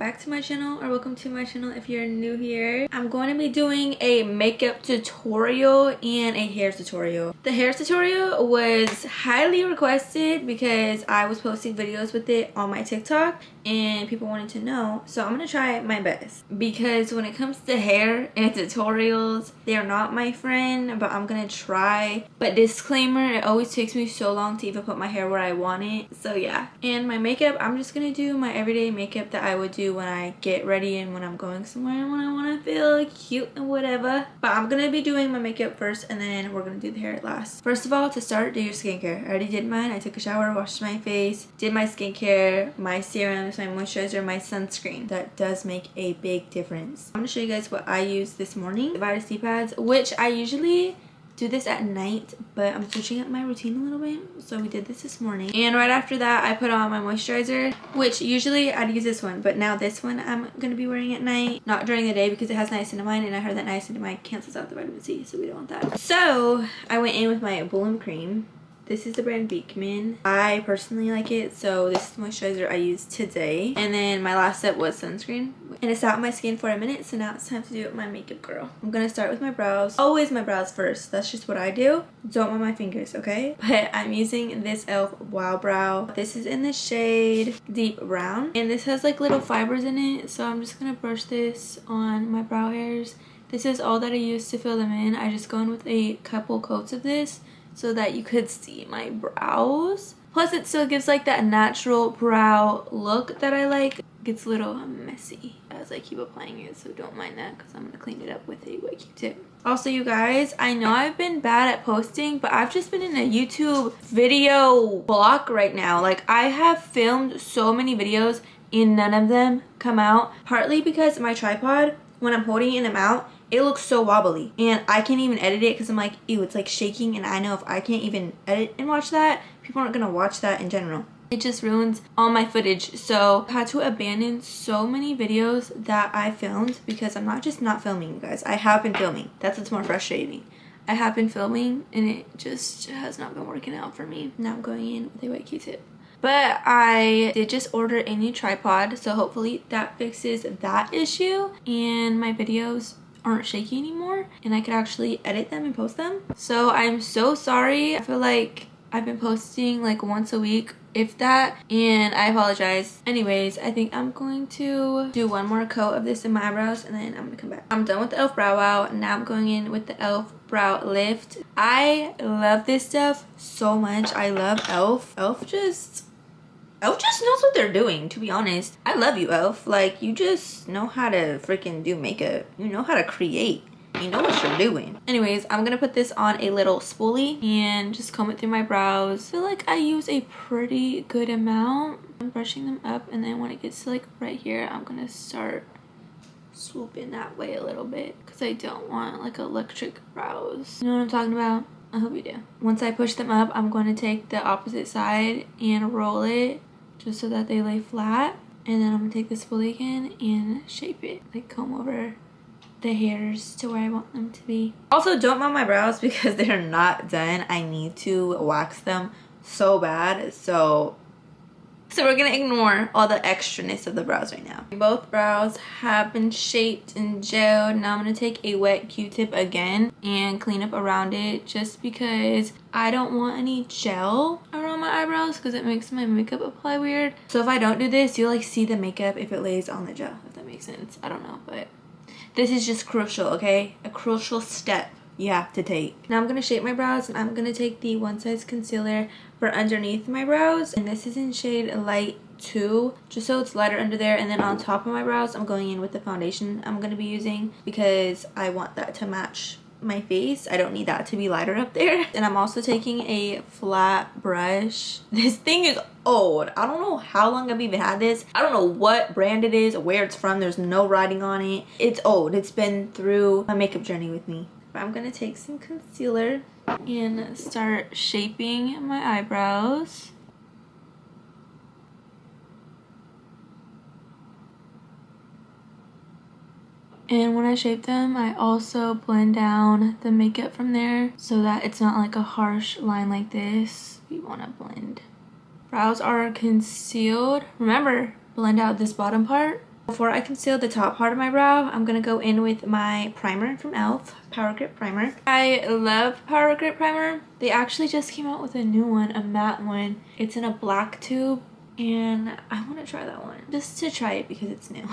back to my channel, or welcome to my channel if you're new here. I'm going to be doing a makeup tutorial and a hair tutorial. The hair tutorial was highly requested because I was posting videos with it on my TikTok and people wanted to know, so I'm gonna try my best because when it comes to hair and tutorials, they're not my friend, but I'm gonna try. But disclaimer, it always takes me so long to even put my hair where I want it, so yeah. And my makeup, I'm just gonna do my everyday makeup that I would do when I get ready and when I'm going somewhere and when I want to feel cute and whatever. But I'm gonna be doing my makeup first and then we're gonna do the hair last. First of all, to start, do your skincare. I already did mine. I took a shower, washed my face, did my skincare, my serums, my moisturizer, my sunscreen. That does make a big difference. I'm gonna show you guys what I used this morning. The vitamin C pads, which I usually do this at night, but I'm switching up my routine a little bit, so we did this morning. And right after that, I put on my moisturizer, which usually I'd use this one, but now this one I'm gonna be wearing at night, not during the day, because it has niacinamide, and I heard that niacinamide cancels out the vitamin C, so we don't want that. So I went in with my Bloom cream. This is the brand Beekman. I personally like it, so this is the moisturizer I used today. And then my last step was sunscreen. And it sat on my skin for a minute, so now it's time to do my makeup, girl. I'm gonna start with my brows. Always my brows first. That's just what I do. Don't mind my fingers, okay? But I'm using this e.l.f. Wow Brow. This is in the shade Deep Brown. And this has like little fibers in it, so I'm just gonna brush this on my brow hairs. This is all that I use to fill them in. I just go in with a couple coats of this so that you could see my brows. Plus it still gives like that natural brow look that I like. It gets a little messy as I keep applying it, so don't mind that because I'm going to clean it up with a wet Q-tip. Also, you guys, I know I've been bad at posting, but I've just been in a YouTube video block right now. Like, I have filmed so many videos and none of them come out, partly because my tripod, when I'm holding it in the mount, it looks so wobbly and I can't even edit it because I'm like, ew, it's like shaking, and I know if I can't even edit and watch that, people aren't gonna watch that in general. It just ruins all my footage, so I had to abandon so many videos that I filmed because I'm not just not filming, you guys. I have been filming. That's what's more frustrating. I have been filming and it just has not been working out for me. Now I'm going in with a wet Q-tip. But I did just order a new tripod, so hopefully that fixes that issue and my videos aren't shaky anymore and I could actually edit them and post them. So I'm so sorry. I feel like I've been posting like once a week, if that, and I apologize. Anyways, I think I'm going to do one more coat of this in my eyebrows and then I'm gonna come back. I'm done with the e.l.f. Brow Wow. Now I'm going in with the e.l.f. Brow Lift. I love this stuff so much. I love e.l.f. e.l.f. just knows what they're doing, to be honest. I love you, e.l.f. Like, you just know how to freaking do makeup. You know how to create. You know what you're doing. Anyways, I'm gonna put this on a little spoolie and just comb it through my brows. I feel like I use a pretty good amount. I'm brushing them up, and then when it gets to like right here, I'm gonna start swooping that way a little bit because I don't want like electric brows. You know what I'm talking about? I hope you do. Once I push them up, I'm going to take the opposite side and roll it just so that they lay flat, and then I'm gonna take the spoolie again and shape it, like comb over the hairs to where I want them to be. Also, don't mind my brows because they're not done. I need to wax them so bad, so we're gonna ignore all the extraness of the brows right now. Both brows have been shaped and gelled. Now I'm gonna take a wet Q-tip again and clean up around it, just because I don't want any gel around my eyebrows because it makes my makeup apply weird. So if I don't do this, you'll like see the makeup if it lays on the gel, if that makes sense. I don't know, but this is just crucial, okay? A crucial step you have to take. Now I'm gonna shape my brows, and I'm gonna take the One Size concealer for underneath my brows, and this is in shade Light 2, just so it's lighter under there. And then on top of my brows, I'm going in with the foundation I'm gonna be using because I want that to match my face. I don't need that to be lighter up there. And I'm also taking a flat brush. This thing is old. I don't know how long I've even had this. I don't know what brand it is or where it's from. There's no writing on it. It's old. It's been through my makeup journey with me. I'm gonna take some concealer and start shaping my eyebrows. And when I shape them, I also blend down the makeup from there so that it's not like a harsh line like this. We want to blend. Brows are concealed. Remember, blend out this bottom part. Before I conceal the top part of my brow, I'm gonna go in with my primer from e.l.f. Power Grip Primer. I love Power Grip Primer. They actually just came out with a new one, a matte one. It's in a black tube, and I want to try that one just to try it because it's new.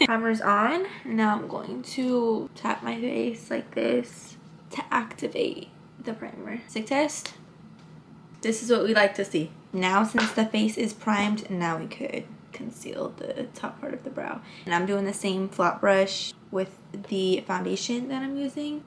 Primer's on. Now I'm going to tap my face like this to activate the primer. Stick test. This is what we like to see. Now, since the face is primed, now we could conceal the top part of the brow. And I'm doing the same flat brush with the foundation that I'm using.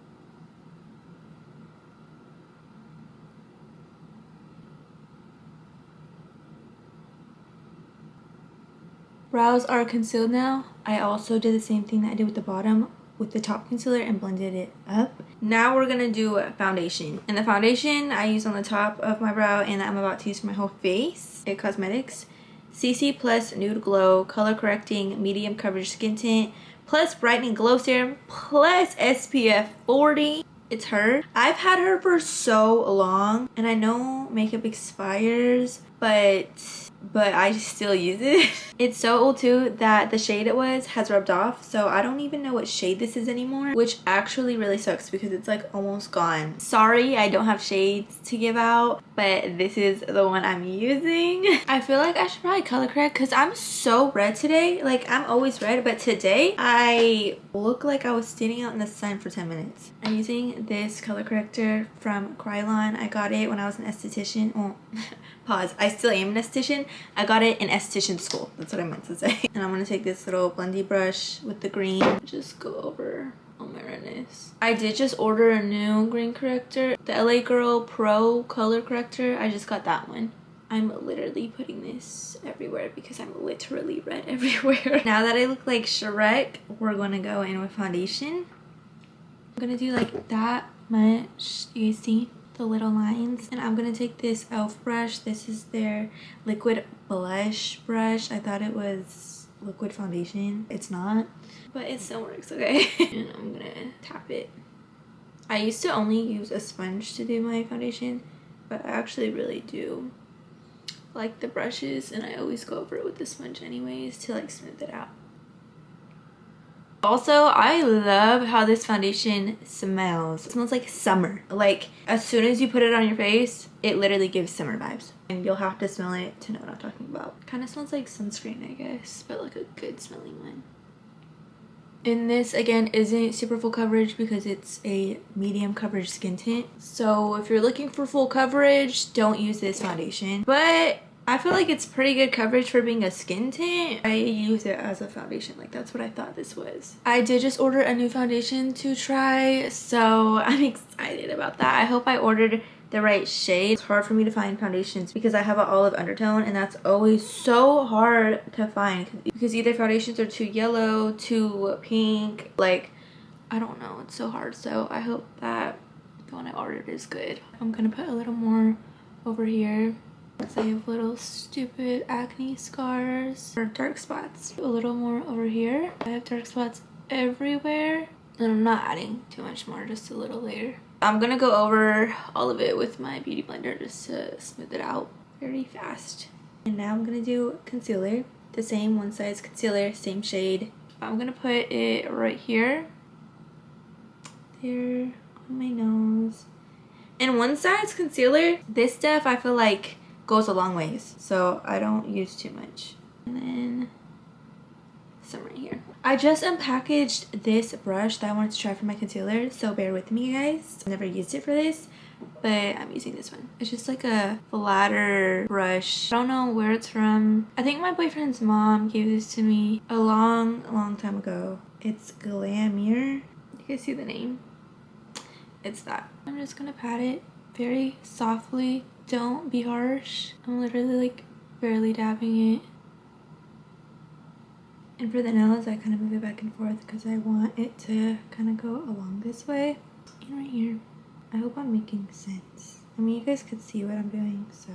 Brows are concealed now. I also did the same thing that I did with the bottom with the top concealer and blended it up. Now we're gonna do foundation. And the foundation I use on the top of my brow and I'm about to use for my whole face. It Cosmetics CC Plus Nude Glow Color Correcting Medium Coverage Skin Tint plus Brightening Glow Serum plus SPF 40. It's her. I've had her for so long and I know makeup expires, but I still use it. It's so old too that the shade it was has rubbed off, so I don't even know what shade this is anymore, which actually really sucks because it's like almost gone. Sorry, I don't have shades to give out, but this is the one I'm using. I feel like I should probably color correct because I'm so red today. Like, I'm always red, but today I look like I was standing out in the sun for 10 minutes. I'm using this color corrector from Krylon. I got it when I was an esthetician. Well, pause. I still am an esthetician. I got it in esthetician school. That's what I meant to say. And I'm going to take this little blendy brush with the green. Just go over all my redness. I did just order a new green corrector. The LA Girl Pro color corrector. I just got that one. I'm literally putting this everywhere because I'm literally red everywhere. Now that I look like Shrek, we're going to go in with foundation. I'm going to do like that much. You guys see the little lines? And I'm going to take this e.l.f. brush. This is their liquid blush brush. I thought it was liquid foundation. It's not, but it still works, okay? And I'm going to tap it. I used to only use a sponge to do my foundation, but I actually really do like the brushes, and I always go over it with the sponge anyways to like smooth it out. Also, I love how this foundation smells. It smells like summer. Like, as soon as you put it on your face, it literally gives summer vibes. And you'll have to smell it to know what I'm talking about. Kind of smells like sunscreen, I guess, but like a good smelling one. And this, again, isn't super full coverage because it's a medium coverage skin tint. So if you're looking for full coverage, don't use this foundation. But I feel like it's pretty good coverage for being a skin tint. I use it as a foundation. Like, that's what I thought this was. I did just order a new foundation to try, so I'm excited about that. I hope I ordered the right shade. It's hard for me to find foundations because I have an olive undertone, and that's always so hard to find because either foundations are too yellow, too pink. Like, I don't know. It's so hard. So I hope that the one I ordered is good. I'm gonna put a little more over here. I have little stupid acne scars or dark spots. A little more over here. I have dark spots everywhere, and I'm not adding too much more, just a little later. I'm gonna go over all of it with my beauty blender just to smooth it out very fast. And now I'm gonna do concealer. The same one size concealer, same shade. I'm gonna put it right here, there on my nose. And one size concealer, this stuff I feel like goes a long ways, so I don't use too much. And then some right here. I just unpackaged this brush that I wanted to try for my concealer, so bear with me, guys. I've never used it for this, but I'm using this one. It's just like a flatter brush. I don't know where it's from. I think my boyfriend's mom gave this to me a long time ago. It's Glamure. You guys see the name? It's that. I'm just gonna pat it very softly. Don't be harsh. I'm literally like barely dabbing it. And for the nails, I kind of move it back and forth because I want it to kind of go along this way. And right here. I hope I'm making sense. I mean, you guys could see what I'm doing, so.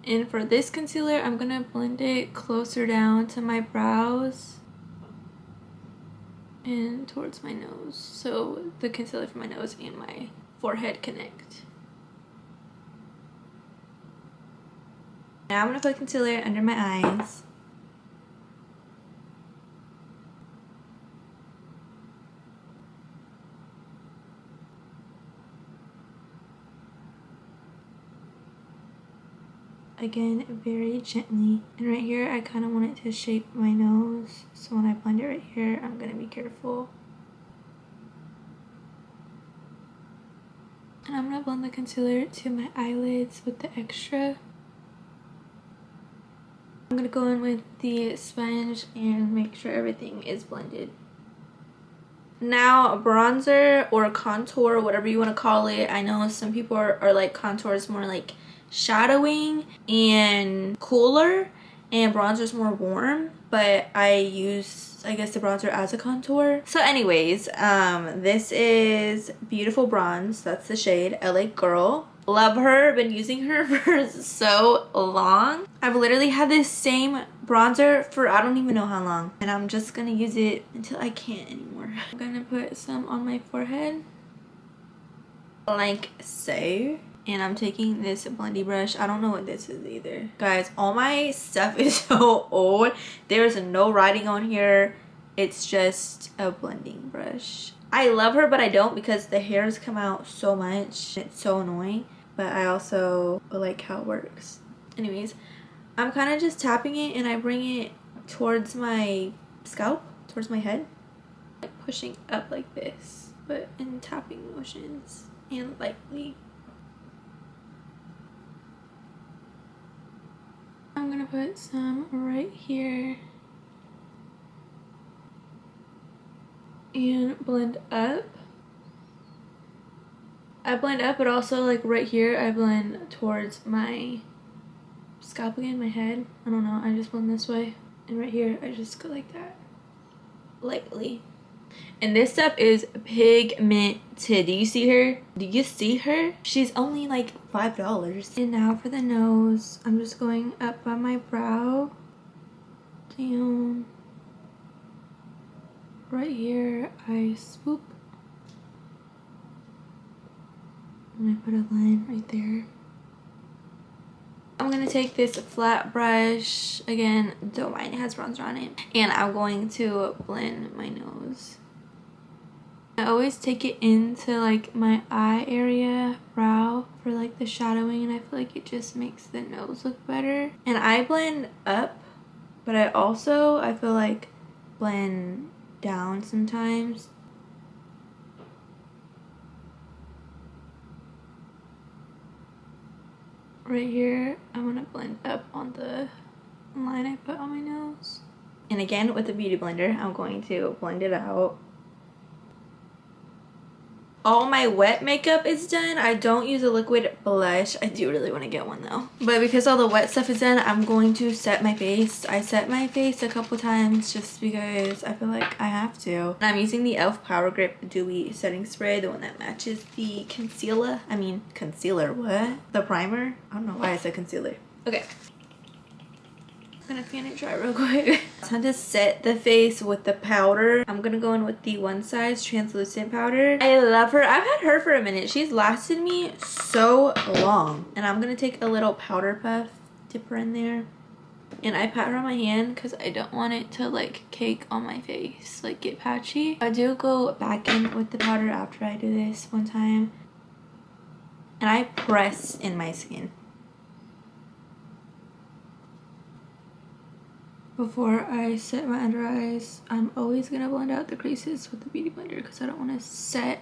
And for this concealer, I'm gonna blend it closer down to my brows and towards my nose. So the concealer for my nose and my forehead connect. Now I'm gonna put concealer under my eyes. again, very gently. And right here, I kind of want it to shape my nose. So when I blend it right here, I'm going to be careful. And I'm going to blend the concealer to my eyelids with the extra. I'm going to go in with the sponge and make sure everything is blended. Now, bronzer or contour, whatever you want to call it. I know some people are like contour is more like shadowing and cooler, and bronzer is more warm, but I use, I guess, the bronzer as a contour. So anyways, this is Beautiful Bronze. That's the shade LA Girl. Love her. Been using her for so long. I've literally had this same bronzer for I don't even know how long, and I'm just gonna use it until I can't anymore. I'm gonna put some on my forehead like so. And I'm taking this blendy brush. I don't know what this is either. Guys, all my stuff is so old. There's no writing on here. It's just a blending brush. I love her, but I don't, because the hairs come out so much. It's so annoying. But I also like how it works. Anyways, I'm kind of just tapping it, and I bring it towards my scalp, towards my head. Like pushing up like this, but in tapping motions and lightly. I'm gonna put some right here and blend up. I blend up, but also like right here I blend towards my scalp again, my head. I don't know, I just blend this way. And right here I just go like that, lightly. And this stuff is pigmented. Do you see her? Do you see her? She's only like $5. And now for the nose, I'm just going up by my brow, down right here. I swoop and I put a line right there. I'm gonna take this flat brush again, don't mind, it has bronzer on it, and I'm going to blend my nose. I always take it into like my eye area, brow, for like the shadowing, and I feel like it just makes the nose look better. And I blend up, but I feel like blend down sometimes. Right here, I want to blend up on the line I put on my nose. And again, with the Beauty Blender, I'm going to blend it out. All my wet makeup is done. I don't use a liquid blush. I do really want to get one though. But because all the wet stuff is done, I'm going to set my face. I set my face a couple times just because I feel like I have to. And I'm using the e.l.f. Power Grip Dewy Setting Spray, the one that matches the concealer. Concealer, what? The primer? I don't know why I said concealer. Okay. I'm gonna fan it dry real quick. Time to set the face with the powder. I'm gonna go in with the One Size translucent powder. I love her. I've had her for a minute. She's lasted me so long. And I'm gonna take a little powder puff, dip her in there, and I pat her on my hand because I don't want it to like cake on my face, like get patchy. I do go back in with the powder after I do this one time, and I press in my skin. Before I set my under eyes, I'm always going to blend out the creases with the Beauty Blender because I don't want to set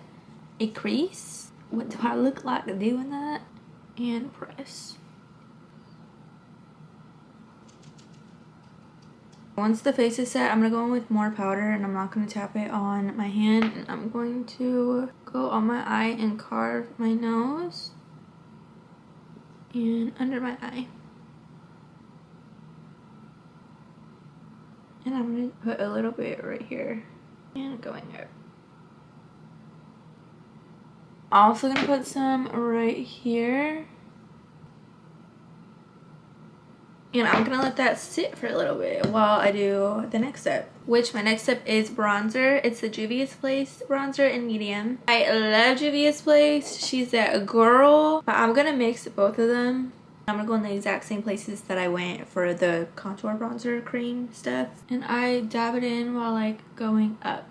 a crease. What do I look like doing that? And press. Once the face is set, I'm going to go in with more powder, and I'm not going to tap it on my hand. And I'm going to go on my eye and carve my nose and under my eye. And I'm going to put a little bit right here and going up. Also going to put some right here. And I'm going to let that sit for a little bit while I do the next step. Which my next step is bronzer. It's the Juvia's Place bronzer in medium. I love Juvia's Place. She's that girl. But I'm going to mix both of them. I'm going to go in the exact same places that I went for the contour bronzer cream stuff. And I dab it in while like going up.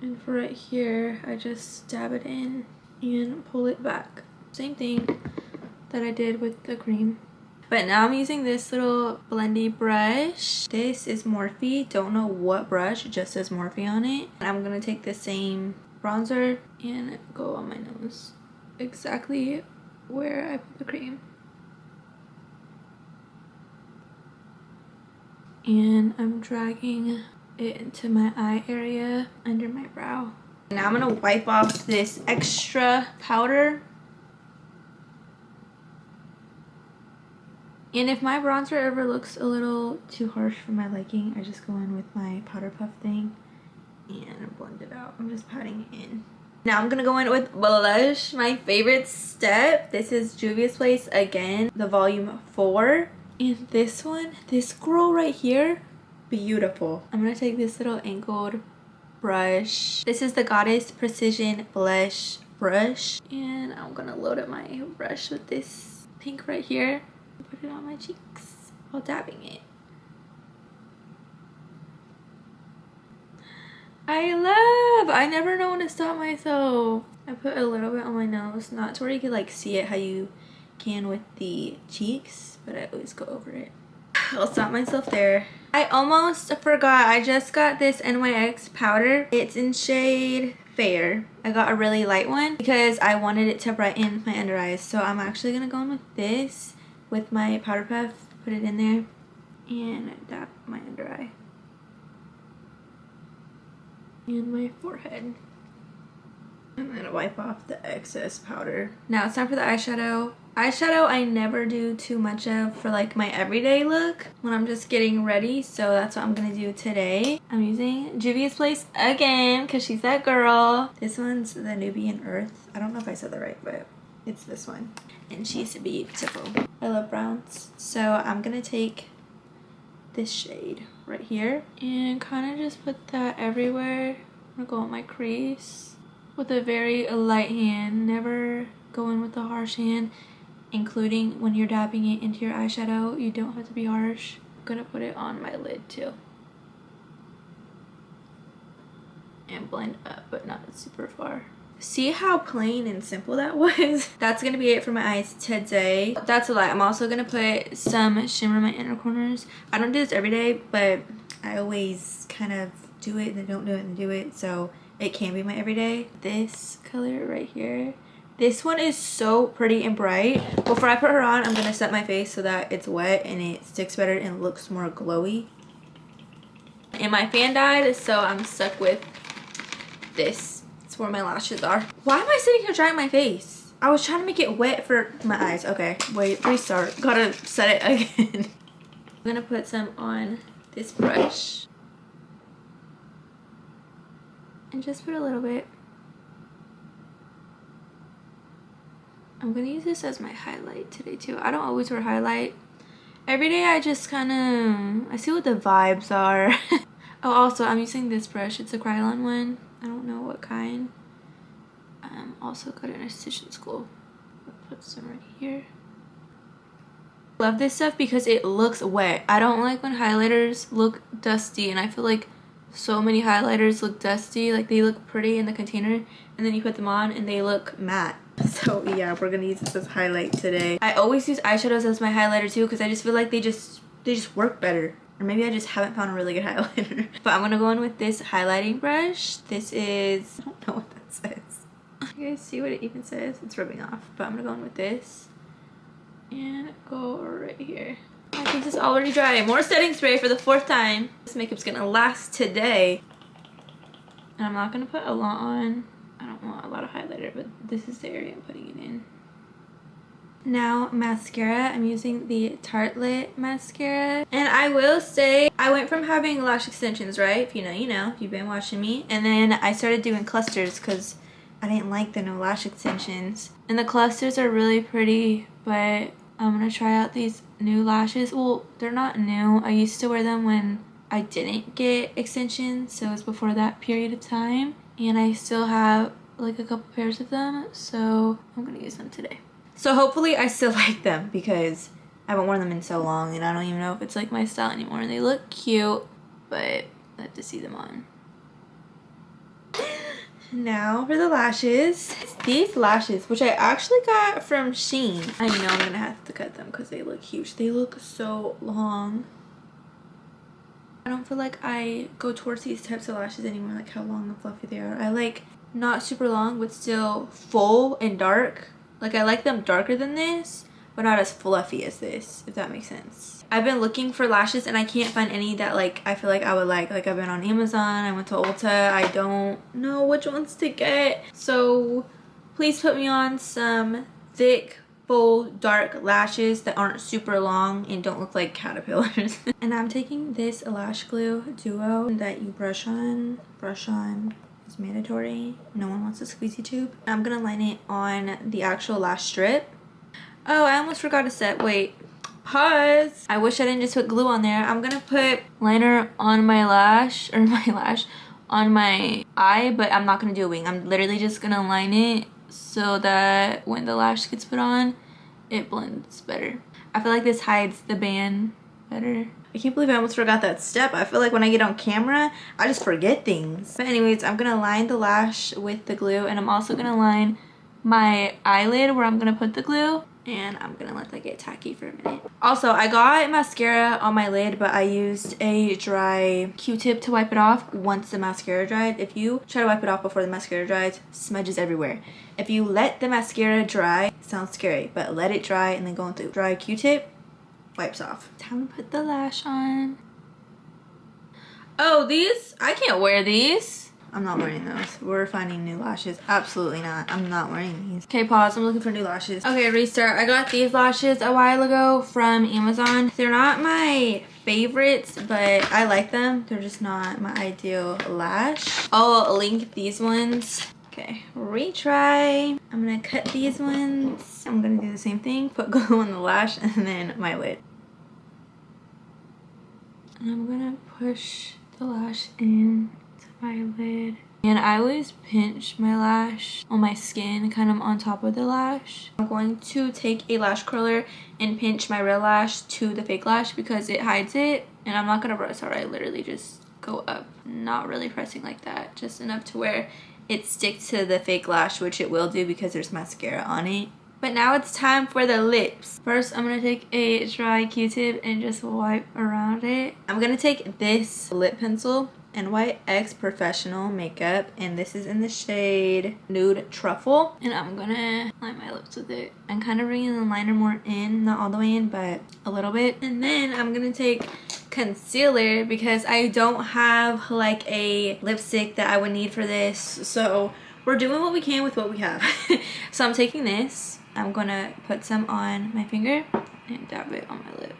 And for right here, I just dab it in and pull it back. Same thing that I did with the cream. But now I'm using this little blendy brush. This is Morphe. Don't know what brush, it just says Morphe on it. And I'm gonna take the same bronzer and go on my nose. Exactly where I put the cream. And I'm dragging it into my eye area under my brow. Now I'm gonna wipe off this extra powder. And if my bronzer ever looks a little too harsh for my liking, I just go in with my powder puff thing and blend it out. I'm just patting it in. Now I'm gonna go in with blush, my favorite step. This is Juvia's Place again, the volume 4. And this one, this girl right here, beautiful. I'm gonna take this little angled brush. This is the Goddess Precision Blush brush. And I'm gonna load up my brush with this pink right here. Put it on my cheeks while dabbing it. I never know when to stop myself. I put a little bit on my nose, not to where you could like see it how you can with the cheeks, but I always go over it. I'll stop myself there. I almost forgot, I just got this NYX powder. It's in shade Fair. I got a really light one because I wanted it to brighten my under eyes. So I'm actually gonna go in with this with my powder puff, put it in there, and dab my under eye. And my forehead. And then wipe off the excess powder. Now it's time for the eyeshadow. Eyeshadow I never do too much of for like my everyday look when I'm just getting ready, so that's what I'm gonna do today. I'm using Juvia's Place again because she's that girl. This one's the Nubian Earth. I don't know if I said that right, but it's this one. And she's beautiful. I love browns. So I'm gonna take this shade right here and kind of just put that everywhere. I'm gonna go on my crease with a very light hand. Never go in with a harsh hand, including when you're dabbing it into your eyeshadow. You don't have to be harsh. I'm gonna put it on my lid too. And blend up, but not super far. See how plain and simple that was? That's gonna be it for my eyes today. That's a lie. I'm also gonna put some shimmer in my inner corners. I don't do this every day, but I always kind of do it and then don't do it and do it, so it can be my everyday. This color right here, this one is so pretty and bright. Before I put her on, I'm gonna set my face so that it's wet and it sticks better and looks more glowy. And my fan died, so I'm stuck with this. It's where my lashes are. Why am I sitting here drying my face? I was trying to make it wet for my eyes. Okay, wait, restart. Gotta set it again. I'm gonna put some on this brush. And just put a little bit. I'm gonna use this as my highlight today too. I don't always wear highlight. Every day I just I see what the vibes are. Oh, also I'm using this brush. It's a Krylon one. I don't know what kind. Also got it in esthetician school. I'll put some right here. Love this stuff because it looks wet. I don't like when highlighters look dusty, and I feel like so many highlighters look dusty. Like they look pretty in the container and then you put them on and they look matte. So yeah, we're gonna use this as highlight today. I always use eyeshadows as my highlighter too because I just feel like they just work better. Or maybe I just haven't found a really good highlighter. But I'm gonna go in with this highlighting brush. This is, I don't know what that says. You guys see what it even says? It's rubbing off. But I'm gonna go in with this and go right here. My face is already dry. More setting spray for the 4th time. This makeup's gonna last today. And I'm not gonna put a lot on. I don't want a lot of highlighter, but this is the area I'm putting it in. Now mascara. I'm using the Tartelette mascara, and I will say I went from having lash extensions, right? If you know, you know, if you've been watching me, and then I started doing clusters because I didn't like the no lash extensions, and the clusters are really pretty, but I'm gonna try out these new lashes. Well, they're not new. I used to wear them when I didn't get extensions, so it was before that period of time, and I still have like a couple pairs of them, so I'm gonna use them today. So hopefully I still like them because I haven't worn them in so long and I don't even know if it's like my style anymore. And they look cute, but I have to see them on. Now for the lashes. These lashes, which I actually got from Shein. I know I'm gonna have to cut them because they look huge. They look so long. I don't feel like I go towards these types of lashes anymore, like how long and fluffy they are. I like not super long, but still full and dark. Like I like them darker than this, but not as fluffy as this, if that makes sense. I've been looking for lashes and I can't find any that like I feel like I would like. Like I've been on Amazon, I went to Ulta. I don't know which ones to get. So please put me on some thick, full, dark lashes that aren't super long and don't look like caterpillars. And I'm taking this lash glue duo that you brush on. It's mandatory. No one wants a squeezy tube. I'm gonna line it on the actual lash strip. Oh, I almost forgot to set. Wait. Pause. I wish I didn't just put glue on there. I'm gonna put liner on my lash, or on my eye, but I'm not gonna do a wing. I'm literally just gonna line it so that when the lash gets put on, it blends better. I feel like this hides the band better. I can't believe I almost forgot that step. I feel like when I get on camera, I just forget things. But anyways, I'm gonna line the lash with the glue, and I'm also gonna line my eyelid where I'm gonna put the glue, and I'm gonna let that get tacky for a minute. Also, I got mascara on my lid, but I used a dry Q-tip to wipe it off once the mascara dried. If you try to wipe it off before the mascara dries, smudges everywhere. If you let the mascara dry, it sounds scary, but let it dry and then go with the dry Q-tip, wipes off. Time to put the lash on. Oh, these, I can't wear these. I'm not wearing those. We're finding new lashes. Absolutely not. I'm not wearing these. Okay, pause. I'm looking for new lashes. Okay, restart. I got these lashes a while ago from Amazon. They're not my favorites, but I like them. They're just not my ideal lash. I'll link these ones. Okay, retry. I'm gonna cut these ones. I'm gonna do the same thing. Put glue on the lash and then my lid. And I'm gonna push the lash in my lid, and I always pinch my lash on my skin, kind of on top of the lash. I'm going to take a lash curler and pinch my real lash to the fake lash because it hides it, and I'm not gonna press hard. I literally just go up, not really pressing like that, just enough to where it sticks to the fake lash, which it will do because there's mascara on it. But now it's time for the lips. First, I'm gonna take a dry Q-tip and just wipe around it. I'm gonna take this lip pencil, NYX Professional Makeup, and this is in the shade Nude Truffle, and I'm gonna line my lips with it. I'm kind of bringing the liner more in, not all the way in, but a little bit. And then I'm gonna take concealer because I don't have like a lipstick that I would need for this, so we're doing what we can with what we have. So I'm taking this. I'm gonna put some on my finger and dab it on my lip.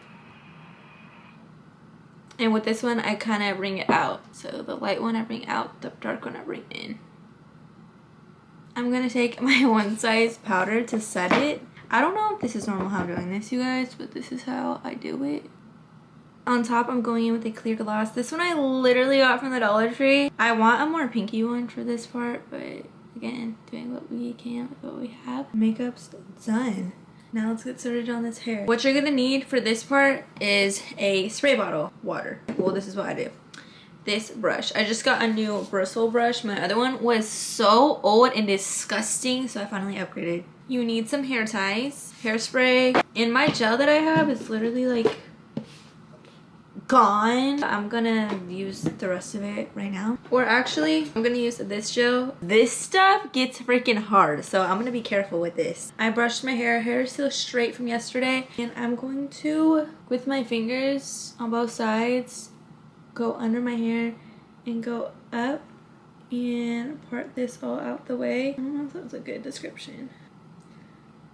And with this one, I kind of bring it out. So the light one I bring out, the dark one I bring in. I'm going to take my one size powder to set it. I don't know if this is normal how I'm doing this, you guys, but this is how I do it. On top, I'm going in with a clear gloss. This one I literally got from the Dollar Tree. I want a more pinky one for this part, but again, doing what we can with what we have. Makeup's done. Now let's get started on this hair. What you're gonna need for this part is a spray bottle, water. Well, this is what I do. This brush. I just got a new bristle brush. My other one was so old and disgusting, so I finally upgraded. You need some hair ties, hairspray, and my gel that I have is literally like gone. I'm gonna use the rest of it right now, or actually I'm gonna use this gel. This stuff gets freaking hard, so I'm gonna be careful with this. I brushed my hair is still straight from yesterday, and I'm going to, with my fingers on both sides, go under my hair and go up and part this all out the way. I don't know if that was a good description,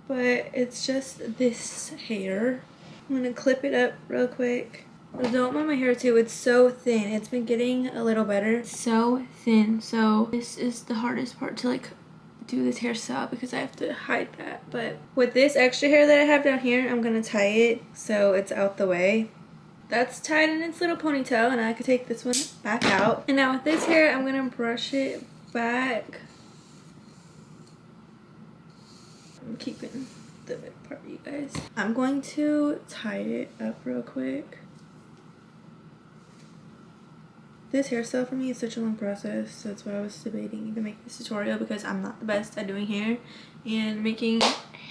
but it's just this hair. I'm gonna clip it up real quick. I don't want my hair too. It's so thin. It's been getting a little better. It's so thin. So this is the hardest part to like do this hairstyle because I have to hide that. But with this extra hair that I have down here, I'm gonna tie it so it's out the way. That's tied in its little ponytail, and I could take this one back out. And now with this hair, I'm gonna brush it back. I'm keeping the mid part, you guys. I'm going to tie it up real quick. This hairstyle for me is such a long process, so that's why I was debating to make this tutorial, because I'm not the best at doing hair and making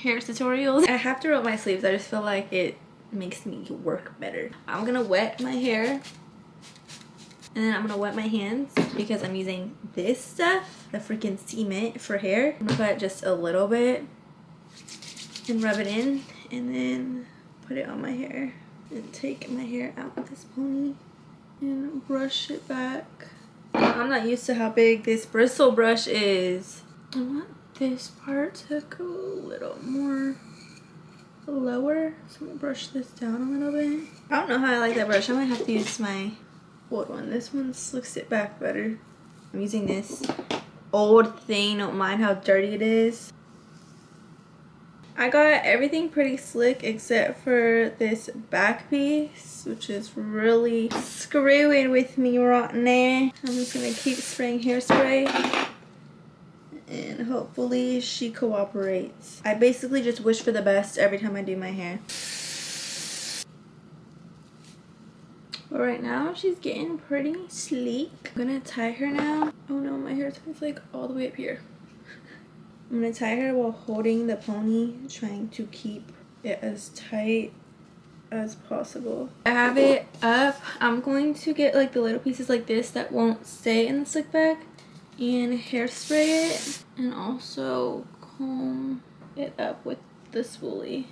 hair tutorials. I have to roll my sleeves. I just feel like it makes me work better. I'm gonna wet my hair and then I'm gonna wet my hands because I'm using this stuff, the freaking cement for hair. I'm gonna put just a little bit and rub it in and then put it on my hair and take my hair out with this pony and brush it back. I'm not used to how big this bristle brush is. I want this part to go a little more lower, so I'm gonna brush this down a little bit. I don't know how I like that brush. I might have to use my old one. This one slicks it back better. I'm using this old thing. Don't mind how dirty it is. I got everything pretty slick except for this back piece, which is really screwing with me right now. I'm just gonna keep spraying hairspray and hopefully she cooperates. I basically just wish for the best every time I do my hair. But right now she's getting pretty sleek. I'm gonna tie her now. Oh no, my hair is like all the way up here. I'm gonna tie her while holding the pony, trying to keep it as tight as possible. I have it up. I'm going to get like the little pieces like this that won't stay in the slick back and hairspray it, and also comb it up with the spoolie.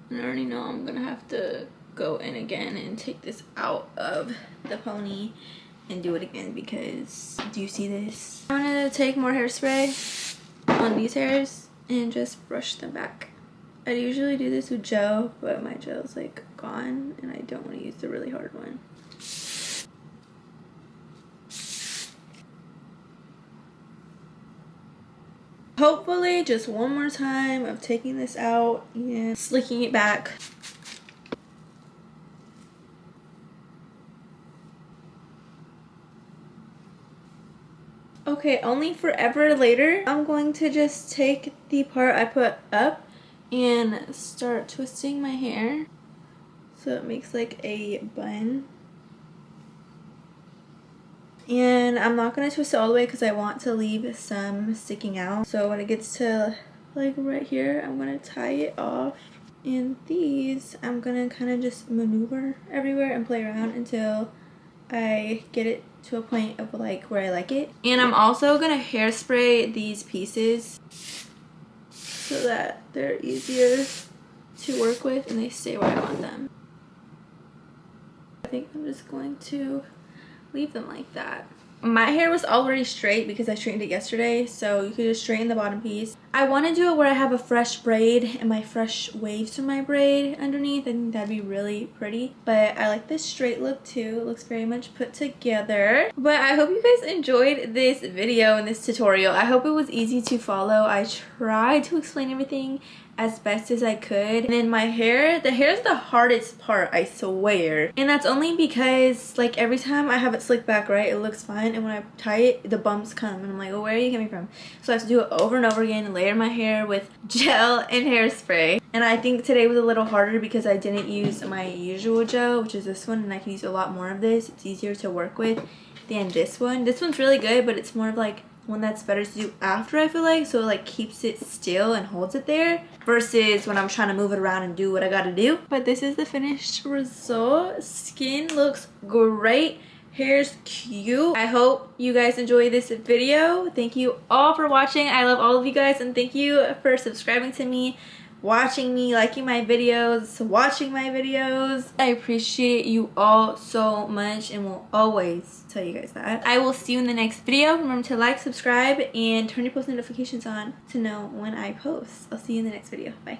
And I already know I'm gonna have to go in again and take this out of the pony and do it again, because do you see this? I'm gonna take more hairspray on these hairs and just brush them back. I usually do this with gel, but my gel's like gone and I don't want to use the really hard one. Hopefully just one more time of taking this out and slicking it back. Okay, only forever later, I'm going to just take the part I put up and start twisting my hair so it makes like a bun. And I'm not going to twist it all the way because I want to leave some sticking out. So when it gets to like right here, I'm going to tie it off. And these, I'm going to kind of just maneuver everywhere and play around until I get it to a point of like where I like it. And I'm also gonna hairspray these pieces so that they're easier to work with and they stay where I want them. I think I'm just going to leave them like that. My hair was already straight because I straightened it yesterday, so you could just straighten the bottom piece. I want to do it where I have a fresh braid and my fresh waves from my braid underneath. I think that'd be really pretty. But I like this straight look too. It looks very much put together. But I hope you guys enjoyed this video and this tutorial. I hope it was easy to follow. I tried to explain everything as best as I could. And then my hair, the hair is the hardest part, I swear. And that's only because like every time I have it slicked back, right, it looks fine, and when I tie it, the bumps come and I'm like, oh, where are you coming from? So I have to do it over and over again and layer my hair with gel and hairspray. And I think today was a little harder because I didn't use my usual gel, which is this one, and I can use a lot more of this. It's easier to work with than this one. This one's really good, but it's more of like one that's better to do after, I feel like, so it like keeps it still and holds it there versus when I'm trying to move it around and do what I gotta do. But this is the finished result. Skin looks great, hair's cute. I hope you guys enjoy this video. Thank you all for watching. I love all of you guys, and thank you for subscribing to me, watching me, liking my videos, watching my videos. I appreciate you all so much and will always tell you guys that. I will see you in the next video. Remember to like, subscribe, and turn your post notifications on to know when I post. I'll see you in the next video. Bye.